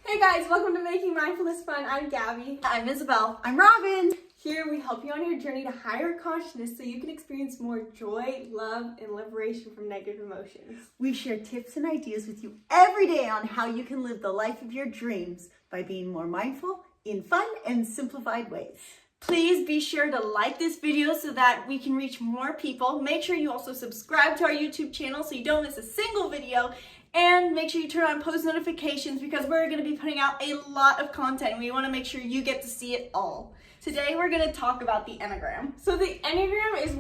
Hey guys, welcome to Making Mindfulness Fun. I'm Gabby. I'm Isabel. I'm Robin. Here we help you on your journey to higher consciousness so you can experience more joy, love, and liberation from negative emotions. We share tips and ideas with you every day on how you can live the life of your dreams by being more mindful in fun and simplified ways. Please be sure to like this video so that we can reach more people. Make sure you also subscribe to our YouTube channel so you don't miss a single video. And make sure you turn on post notifications because we're going to be putting out a lot of content and we want to make sure you get to see it all. Today we're going to talk about the Enneagram. So the Enneagram is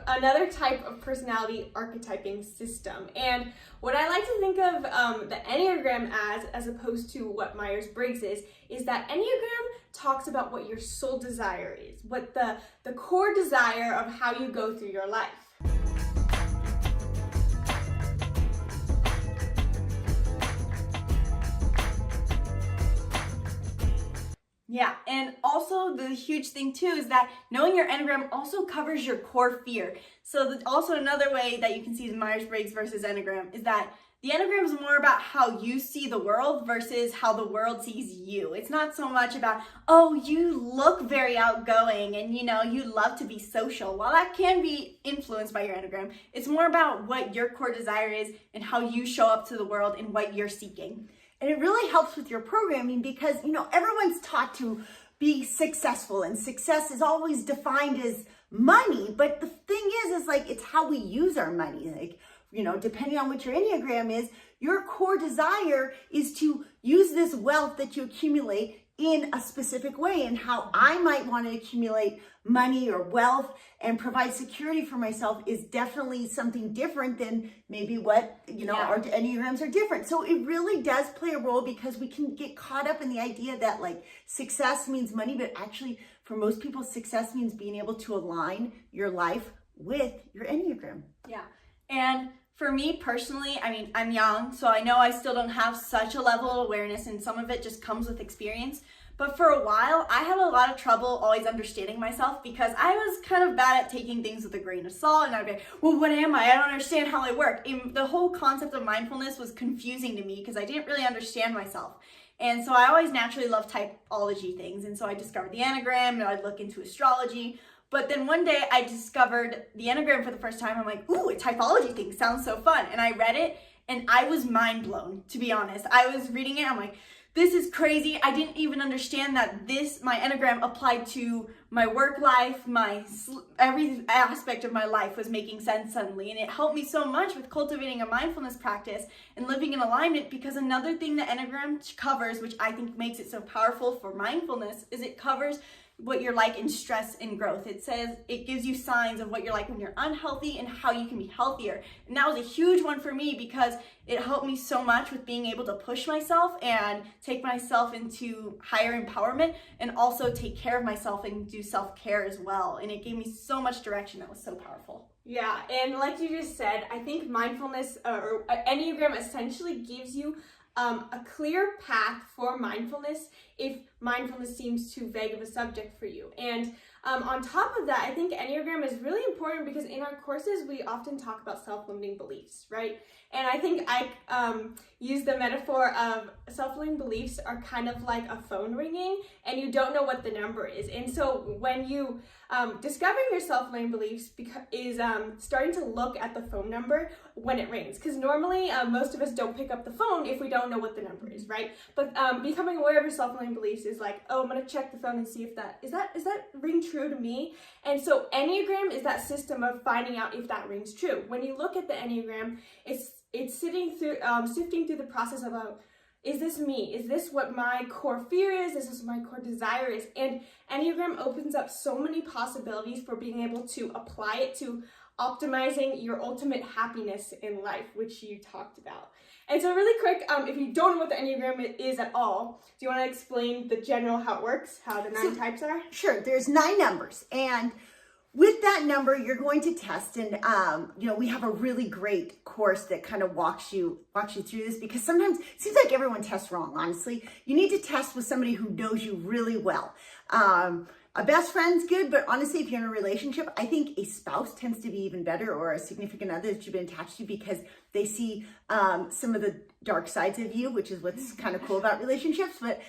another type of personality archetyping system. And what I like to think of the Enneagram as opposed to what Myers-Briggs is that Enneagram talks about what your soul desire is, what the core desire of how you go through your life. Yeah, and also the huge thing too is that knowing your Enneagram also covers your core fear. So also another way that you can see the Myers-Briggs versus Enneagram is that the Enneagram is more about how you see the world versus how the world sees you. It's not so much about, oh, you look very outgoing and you love to be social. While that can be influenced by your Enneagram, it's more about what your core desire is and how you show up to the world and what you're seeking. And it really helps with your programming because, everyone's taught to be successful and success is always defined as money. But the thing is like, it's how we use our money. Depending on what your Enneagram is, your core desire is to use this wealth that you accumulate in a specific way. And how I might want to accumulate money or wealth and provide security for myself is definitely something different than maybe what, our Enneagrams are different. So it really does play a role because we can get caught up in the idea that like success means money, but actually for most people, success means being able to align your life with your Enneagram. Yeah. And for me personally, I'm young, so I know I still don't have such a level of awareness and some of it just comes with experience. But for a while, I had a lot of trouble always understanding myself because I was kind of bad at taking things with a grain of salt. And I'd be like, well, what am I? I don't understand how I work. And the whole concept of mindfulness was confusing to me because I didn't really understand myself. And so I always naturally loved typology things. And so I discovered the Enneagram and I'd look into astrology. But then one day I discovered the Enneagram for the first time. I'm like, ooh, a typology thing sounds so fun. And I read it and I was mind blown, to be honest. I was reading it. I'm like, this is crazy. I didn't even understand that my Enneagram applied to my work life, every aspect of my life was making sense suddenly. And it helped me so much with cultivating a mindfulness practice and living in alignment because another thing the Enneagram covers, which I think makes it so powerful for mindfulness, is it covers what you're like in stress and growth. It says it gives you signs of what you're like when you're unhealthy and how you can be healthier. And that was a huge one for me because it helped me so much with being able to push myself and take myself into higher empowerment and also take care of myself and do self-care as well. And it gave me so much direction that was so powerful. Yeah, and like you just said, I think mindfulness or Enneagram essentially gives you a clear path for mindfulness if mindfulness seems too vague of a subject for you. And on top of that, I think Enneagram is really important because in our courses, we often talk about self-limiting beliefs, right? And I think I use the metaphor of self-limiting beliefs are kind of like a phone ringing and you don't know what the number is. And so when you discovering your self-limiting beliefs is starting to look at the phone number when it rings. Because normally most of us don't pick up the phone if we don't know what the number is, right? But becoming aware of your self-limiting beliefs is like, oh, I'm going to check the phone and see if is that ring true to me? And so Enneagram is that system of finding out if that rings true. When you look at the Enneagram, it's sifting through the process of is this me? Is this what my core fear is? Is this what my core desire is? And Enneagram opens up so many possibilities for being able to apply it to optimizing your ultimate happiness in life, which you talked about. And so really quick, if you don't know what the Enneagram is at all, do you want to explain the general how it works, how the 9 types are? Sure, there's 9 numbers. And with that number, you're going to test, and we have a really great course that kind of walks you through this because sometimes it seems like everyone tests wrong. Honestly, you need to test with somebody who knows you really well. A best friend's good, but honestly, if you're in a relationship, I think a spouse tends to be even better, or a significant other that you've been attached to, because they see some of the dark sides of you, which is what's kind of cool about relationships. But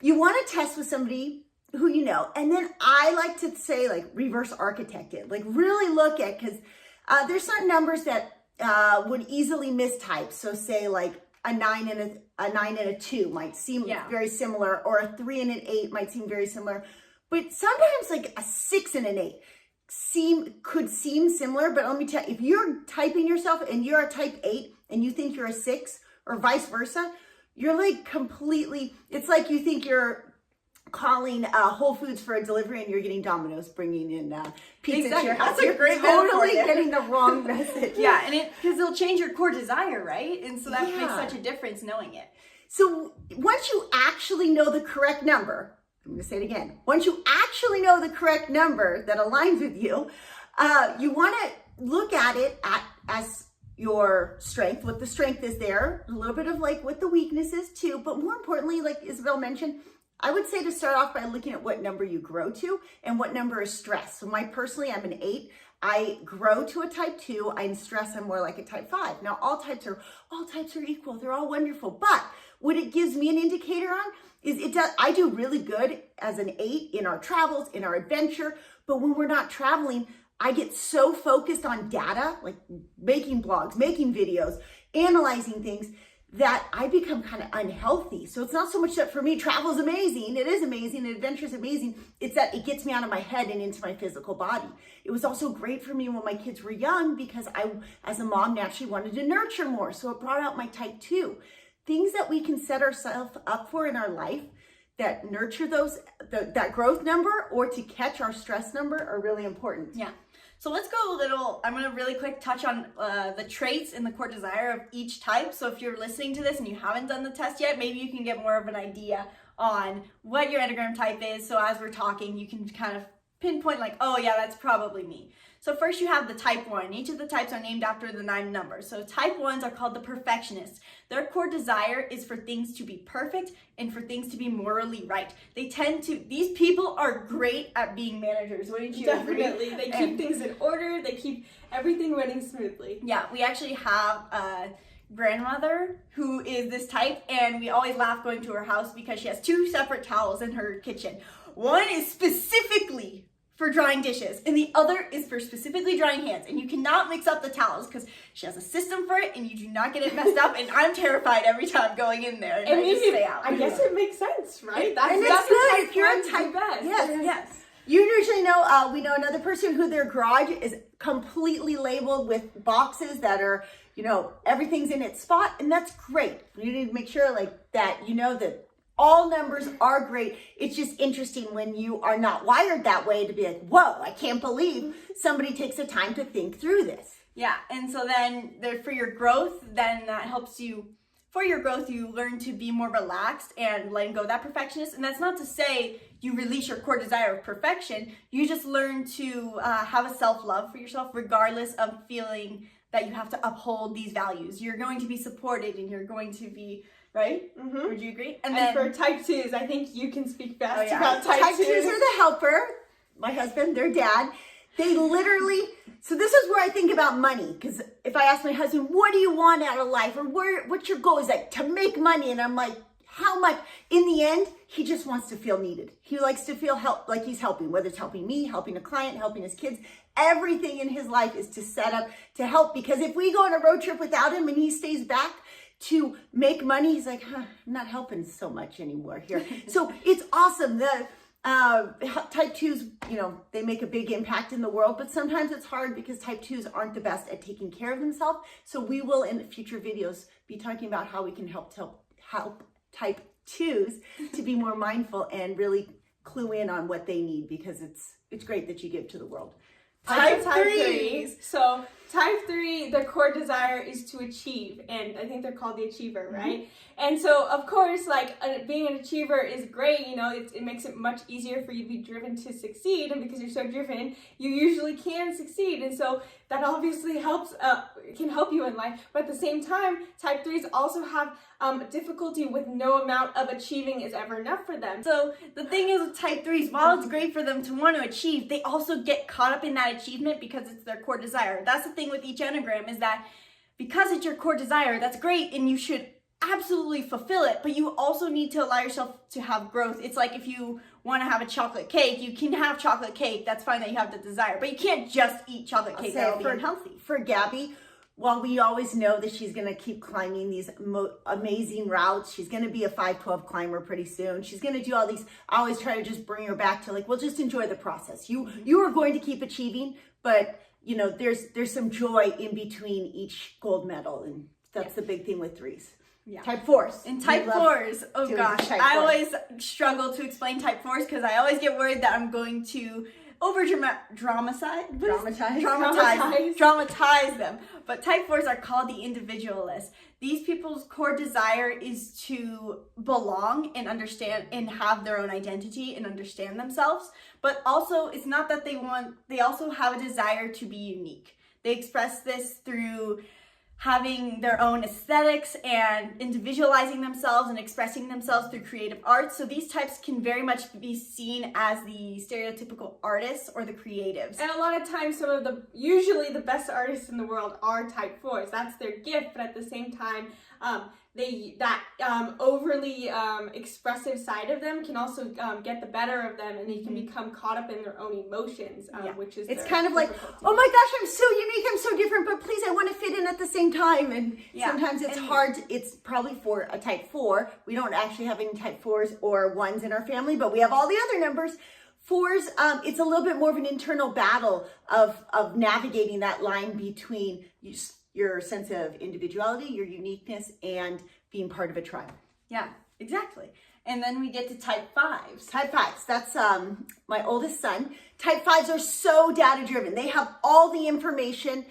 you want to test with somebody who you know. And then I like to say, like, reverse architect it. Like, really look at, because there's certain numbers that would easily mistype. So say like a 9 and a 2 might seem very similar, or a 3 and an 8 might seem very similar. But sometimes like a 6 and an 8 could seem similar. But let me tell you, if you're typing yourself and you're a type 8 and you think you're a 6, or vice versa, you're like completely, it's like you think you're calling Whole Foods for a delivery and you're getting Domino's bringing in pizza to your house. That's a great totally getting the wrong message. Yeah, and because it'll change your core desire, right? And so that makes such a difference knowing it. So once you actually know the correct number, I'm going to say it again. Once you actually know the correct number that aligns with you, you want to look at it as your strength, what the strength is there, a little bit of like what the weakness is too, but more importantly, like Isabel mentioned, I would say to start off by looking at what number you grow to and what number is stress. So personally, I'm an 8. I grow to a type 2. I'm stressed, I'm more like a type 5. Now, all types are equal. They're all wonderful. But what it gives me an indicator on is I do really good as an 8 in our travels, in our adventure. But when we're not traveling, I get so focused on data, like making blogs, making videos, analyzing things, that I become kind of unhealthy. So it's not so much that for me, travel is amazing. It is amazing. And adventure is amazing. It's that it gets me out of my head and into my physical body. It was also great for me when my kids were young because I, as a mom, naturally wanted to nurture more. So it brought out my type 2. Things that we can set ourselves up for in our life that nurture that growth number or to catch our stress number are really important. Yeah. So let's go I'm going to really quick touch on the traits and the core desire of each type. So if you're listening to this and you haven't done the test yet, maybe you can get more of an idea on what your Enneagram type is. So as we're talking, you can kind of pinpoint like, oh yeah, that's probably me. So first you have the type 1. Each of the types are named after the 9 numbers. So type 1s are called the Perfectionists. Their core desire is for things to be perfect and for things to be morally right. These people are great at being managers. Wouldn't you agree? Definitely. They keep things in order. They keep everything running smoothly. Yeah, we actually have a grandmother who is this type, and we always laugh going to her house because she has 2 separate towels in her kitchen. One is specifically for drying dishes, and the other is for specifically drying hands. And you cannot mix up the towels because she has a system for it, and you do not get it messed up. And I'm terrified every time going in there, and I just stay out. I guess it makes sense, right? That's good if you're a type best. Yes. You usually know, we know another person who their garage is completely labeled with boxes that are, everything's in its spot, and that's great. You need to make sure like that, that all numbers are great. It's just interesting when you are not wired that way to be like, whoa, I can't believe somebody takes the time to think through this. Yeah, and so then for your growth, then that helps you. For your growth, you learn to be more relaxed and letting go of that perfectionist. And that's not to say you release your core desire of perfection. You just learn to have a self-love for yourself, regardless of feeling that you have to uphold these values. You're going to be supported and you're going to be, right? Mm-hmm. Would you agree? And then for type 2s, I think you can speak best about type 2s. Type 2s are the helper. My husband, their dad. They literally, so this is where I think about money. Because if I ask my husband, what do you want out of life? Or what's your goal? He's like, to make money. And I'm like, how much? In the end, he just wants to feel needed. He likes to feel like he's helping, whether it's helping me, helping a client, helping his kids. Everything in his life is to set up to help. Because if we go on a road trip without him and he stays back to make money, he's like, I'm not helping so much anymore here. So it's awesome. The type 2s, they make a big impact in the world, but sometimes it's hard because type 2s aren't the best at taking care of themselves. So we will in future videos be talking about how we can help type 2s to be more mindful and really clue in on what they need, because it's great that you give to the world. Type 3s. So type 3, their core desire is to achieve, and I think they're called the achiever, right? Mm-hmm. And so, of course, being an achiever is great. It makes it much easier for you to be driven to succeed, and because you're so driven, you usually can succeed. And so that obviously can help you in life. But at the same time, type 3s also have difficulty with no amount of achieving is ever enough for them. So the thing is with type 3s, while it's great for them to want to achieve, they also get caught up in that achievement because it's their core desire. That's the thing with each Enneagram, is that because it's your core desire, that's great, and you should absolutely fulfill it, but you also need to allow yourself to have growth. It's like if you want to have a chocolate cake, you can have chocolate cake. That's fine that you have the desire, but you can't just eat chocolate cake. That will be unhealthy. For Gabby, while we always know that she's going to keep climbing these amazing routes, she's going to be a 512 climber pretty soon. She's going to do all these. I always try to just bring her back to like, well, just enjoy the process. You are going to keep achieving, but you know, there's some joy in between each gold medal, and that's the big thing with thres. Yeah. Type 4s. And type 4s, oh gosh, I always struggle to explain type 4s because I always get worried that I'm going to dramatize them. But type 4s are called the Individualist. These people's core desire is to belong and understand and have their own identity and understand themselves. But also, it's not that they also have a desire to be unique. They express this through having their own aesthetics and individualizing themselves and expressing themselves through creative arts. So these types can very much be seen as the stereotypical artists or the creatives. And a lot of times usually the best artists in the world are type 4s. That's their gift, but at the same time, overly expressive side of them can also get the better of them, and they can become caught up in their own emotions, which is it's kind of like, oh my gosh, I'm so unique, I'm so different, but please, I want to fit in at the same time. And sometimes it's hard. It's probably for a type 4. We don't actually have any type 4s or 1s in our family, but we have all the other numbers. 4s, it's a little bit more of an internal battle of navigating that line between your sense of individuality, your uniqueness, and being part of a tribe. Yeah, exactly. And then we get to type 5s. Type 5s, that's my oldest son. Type 5s are so data driven. They have all the information.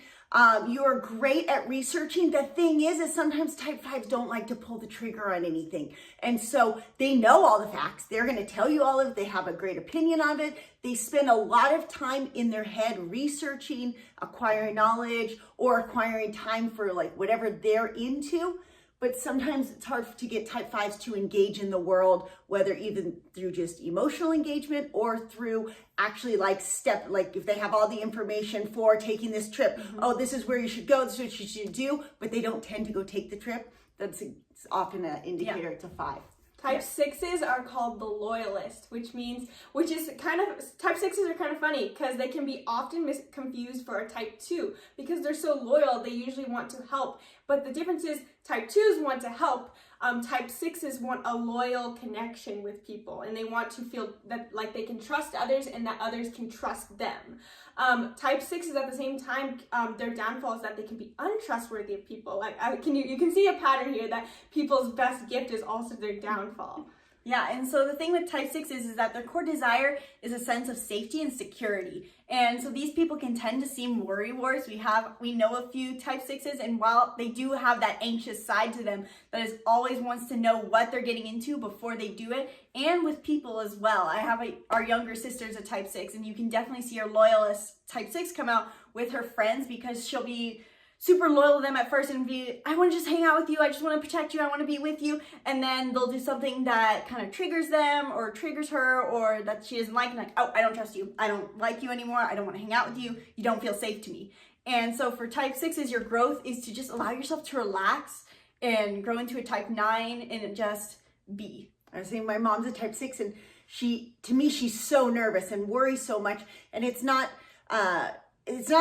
You are great at researching. The thing is sometimes type 5s don't like to pull the trigger on anything. And so they know all the facts. They're going to tell you all of it. They have a great opinion of it. They spend a lot of time in their head researching, acquiring knowledge, or acquiring time for like whatever they're into. But sometimes it's hard to get type 5s to engage in the world, whether even through just emotional engagement or through actually like if they have all the information for taking this trip. Oh, this is where you should go, this is what you should do, but they don't tend to go take the trip. That's often an indicator to 5. Type 6s are called the Loyalist, type 6s are kind of funny because they can be often confused for a type 2 because they're so loyal. They usually want to help, but the difference is type 2s want to help. Type 6s want a loyal connection with people, and they want to feel that like they can trust others and that others can trust them. Type 6s at the same time, their downfall is that they can be untrustworthy of people. Like you can see a pattern here that people's best gift is also their downfall. Yeah, and so the thing with type 6s is that their core desire is a sense of safety and security. And so these people can tend to seem worrywars. We know a few type 6s, and while they do have that anxious side to them that is always wants to know what they're getting into before they do it, and with people as well. I have our younger sister's a type 6, and you can definitely see our Loyalist type 6 come out with her friends because she'll be super loyal to them at first and be, I want to just hang out with you, I just want to protect you, I want to be with you, and then they'll do something that kind of triggers them or triggers her or that she doesn't like, and like, oh, I don't trust you, I don't like you anymore, I don't want to hang out with you, you don't feel safe to me. And so for type 6s, your growth is to just allow yourself to relax and grow into a type 9 and just be. I was saying my mom's a type 6, and to me, she's so nervous and worries so much, and it's not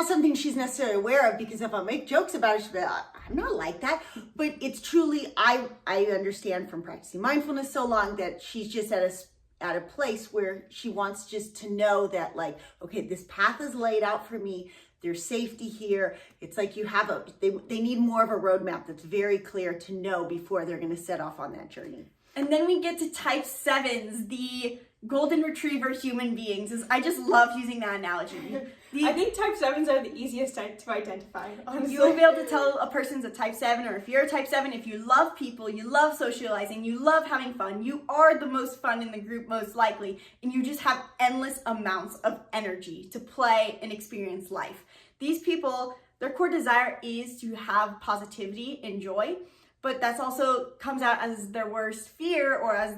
something she's necessarily aware of, because if I make jokes about it, she'll be like, I'm not like that. But it's truly, I understand from practicing mindfulness so long that she's just at a place where she wants just to know that, like, okay, this path is laid out for me. There's safety here. It's like you have they need more of a roadmap that's very clear to know before they're going to set off on that journey. And then we get to type 7s, the golden retriever human beings. I just love using that analogy. I think type 7s are the easiest to identify, honestly. You'll be able to tell a person's a type 7, or if you're a type 7, if you love people, you love socializing, you love having fun, you are the most fun in the group most likely, and you just have endless amounts of energy to play and experience life. These people, their core desire is to have positivity and joy, but that's also comes out as their worst fear, or as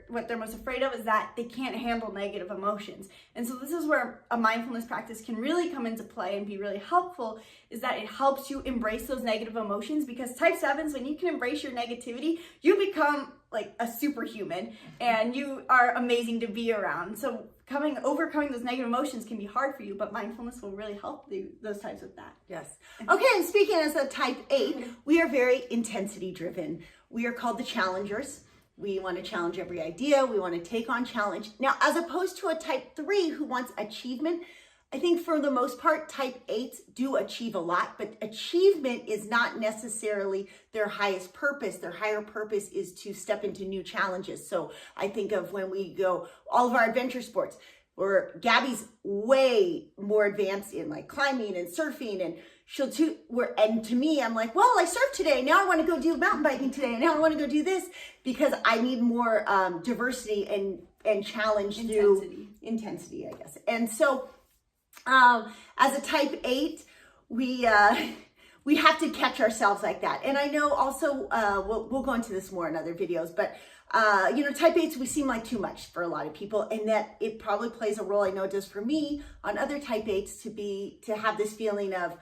what they're most afraid of, is that they can't handle negative emotions. And so this is where a mindfulness practice can really come into play and be really helpful, is that it helps you embrace those negative emotions, because type 7s, when you can embrace your negativity, you become like a superhuman and you are amazing to be around. So overcoming those negative emotions can be hard for you, but mindfulness will really help those types with that. Yes. Okay, and speaking as a type 8, we are very intensity driven. We are called the challengers. We want to challenge every idea. We want to take on challenge. Now, as opposed to a type 3 who wants achievement, I think for the most part, type 8s do achieve a lot, but achievement is not necessarily their highest purpose. Their higher purpose is to step into new challenges. So I think of when we go, all of our adventure sports, where Gabby's way more advanced in like climbing and surfing, and and to me, I'm like, well, I surfed today. Now I want to go do mountain biking today. And now I want to go do this, because I need more diversity and challenge through intensity, I guess. And so, as a type 8, we have to catch ourselves like that. And I know also, we'll go into this more in other videos, but type 8s, we seem like too much for a lot of people, and that it probably plays a role, I know it does for me, on other type 8s to have this feeling of,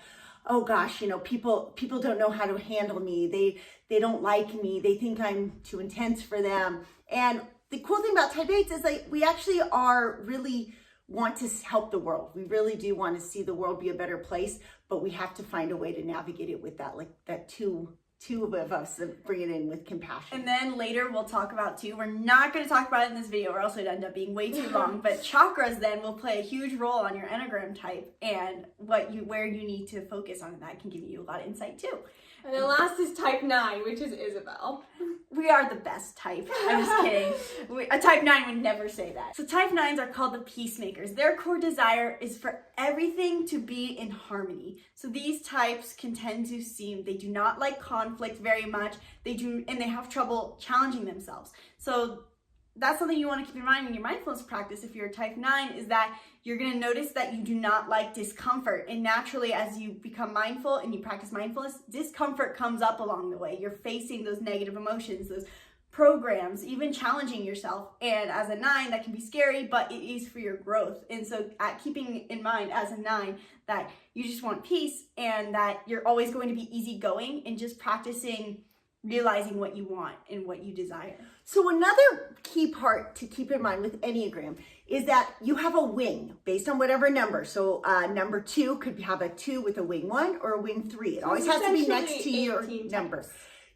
oh gosh, people don't know how to handle me. They don't like me. They think I'm too intense for them. And the cool thing about type 8s is like, we actually really want to help the world. We really do want to see the world be a better place, but we have to find a way to navigate it with that two of us, and bring it in with compassion. And then later we'll talk about we're not going to talk about it in this video, or else it'd end up being way too long, but chakras then will play a huge role on your Enneagram type, and where you need to focus on, and that can give you a lot of insight too. And then last is type 9, which is Isabel. We are the best type. I'm just kidding. A type 9 would never say that. So type 9s are called the Peacemakers. Their core desire is for everything to be in harmony. So these types can tend to they do not like conflict very much. And they have trouble challenging themselves. So that's something you want to keep in mind in your mindfulness practice if you're a type 9, is that you're going to notice that you do not like discomfort. And naturally, as you become mindful and you practice mindfulness, discomfort comes up along the way. You're facing those negative emotions, those programs, even challenging yourself. And as a 9, that can be scary, but it is for your growth. And so keeping in mind as a 9 that you just want peace, and that you're always going to be easygoing, and just practicing realizing what you want and what you desire. So another key part to keep in mind with Enneagram is that you have a wing based on whatever number. So number 2 could have a 2 with a wing 1 or a wing 3. It always has to be next to your number.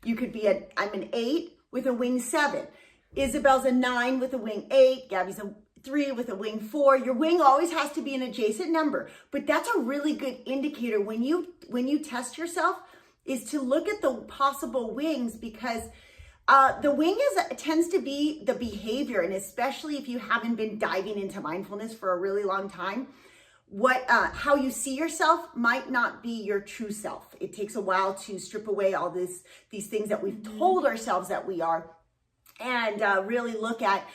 You could be I'm an 8 with a wing 7. Isabel's a 9 with a wing 8. Gabby's a 3 with a wing 4. Your wing always has to be an adjacent number. But that's a really good indicator when you test yourself, is to look at the possible wings, because the wing tends to be the behavior, and especially if you haven't been diving into mindfulness for a really long time, how you see yourself might not be your true self. It takes a while to strip away all these things that we've told ourselves that we are, and really look at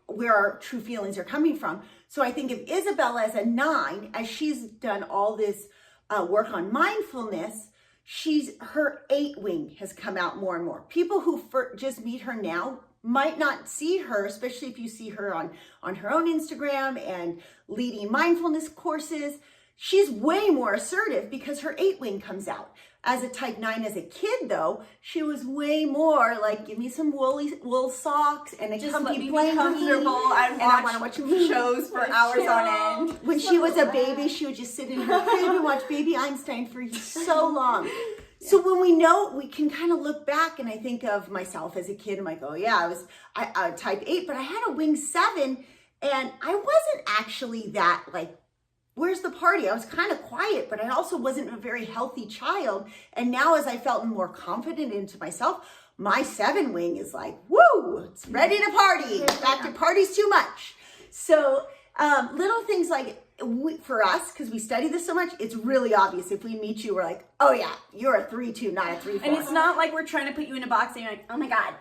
where our true feelings are coming from. So I think of Isabel as a 9, as she's done all this work on mindfulness, her 8 wing has come out more and more. People who just meet her now might not see her, especially if you see her on her own Instagram and leading mindfulness courses. She's way more assertive because her 8 wing comes out. As a type 9 as a kid, though, she was way more like, give me some wool socks and a comfy blanket. Comfortable. I want to watch shows for hours on end. When she was a baby, she would just sit in her crib and watch Baby Einstein for so long. Yeah. So when we know, we can kind of look back, and I think of myself as a kid. I'm like, oh yeah, I was type 8, but I had a wing 7, and I wasn't actually that like, where's the party? I was kind of quiet, but I also wasn't a very healthy child. And now, as I felt more confident into myself, my 7 wing is like, woo, it's ready to party. In fact, it parties too much. So little things like, for us, because we study this so much, it's really obvious. If we meet you, we're like, oh yeah, you're a 3-2, not a 3-4. And it's not like we're trying to put you in a box and you're like, oh my God,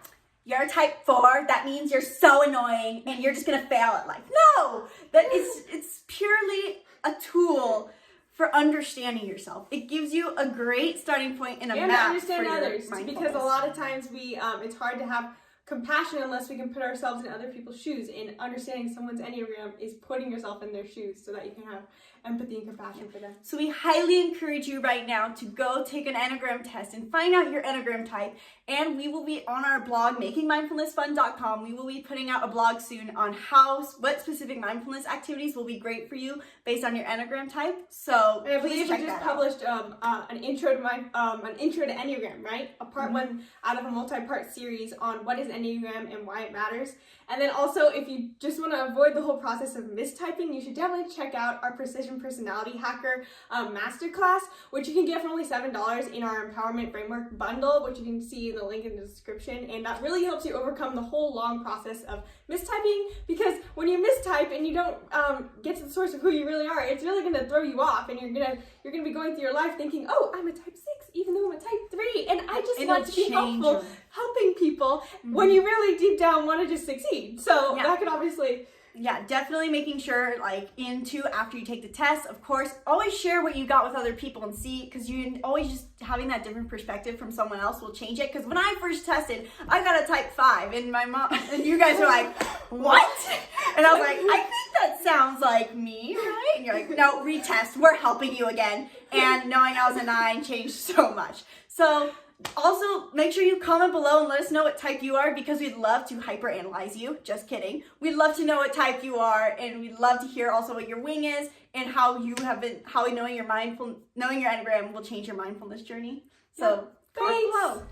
you're a type 4, that means you're so annoying and you're just gonna fail at life. No, that it's purely a tool for understanding yourself. It gives you a great starting point and a and map understand for your others, because a mindfulness. lot of times we it's hard to have compassion unless we can put ourselves in other people's shoes, and understanding someone's Enneagram is putting yourself in their shoes so that you can have empathy and compassion for them. So we highly encourage you right now to go take an Enneagram test and find out your Enneagram type. And we will be on our blog, makingmindfulnessfun.com. We will be putting out a blog soon on what specific mindfulness activities will be great for you based on your Enneagram type. So And I please believe check we just that out. published an intro to Enneagram, right? A part one out of a multi-part series on what is Enneagram and why it matters. And then also, if you just want to avoid the whole process of mistyping, you should definitely check out our Precision Personality Hacker Masterclass, which you can get for only $7 in our Empowerment Framework bundle, which you can see in the link in the description. And that really helps you overcome the whole long process of mistyping, because when you mistype and you don't get to the source of who you really are, it's really going to throw you off, and you're gonna be going through your life thinking, oh, I'm a type 6, even though I'm a type 3, and I just want to be helpful, helping people, when you really deep down want to just succeed. So that could obviously... Yeah, definitely making sure, after you take the test, of course, always share what you got with other people and see, because you always just having that different perspective from someone else will change it. Because when I first tested, I got a type 5, and my mom, and you guys were like, what? And I was like, I think that sounds like me, right? And you're like, no, retest, we're helping you again. And knowing I was a 9 changed so much. So, also, make sure you comment below and let us know what type you are, because we'd love to hyperanalyze you. Just kidding. We'd love to know what type you are, and we'd love to hear also what your wing is and how knowing your Enneagram will change your mindfulness journey. So, comment below.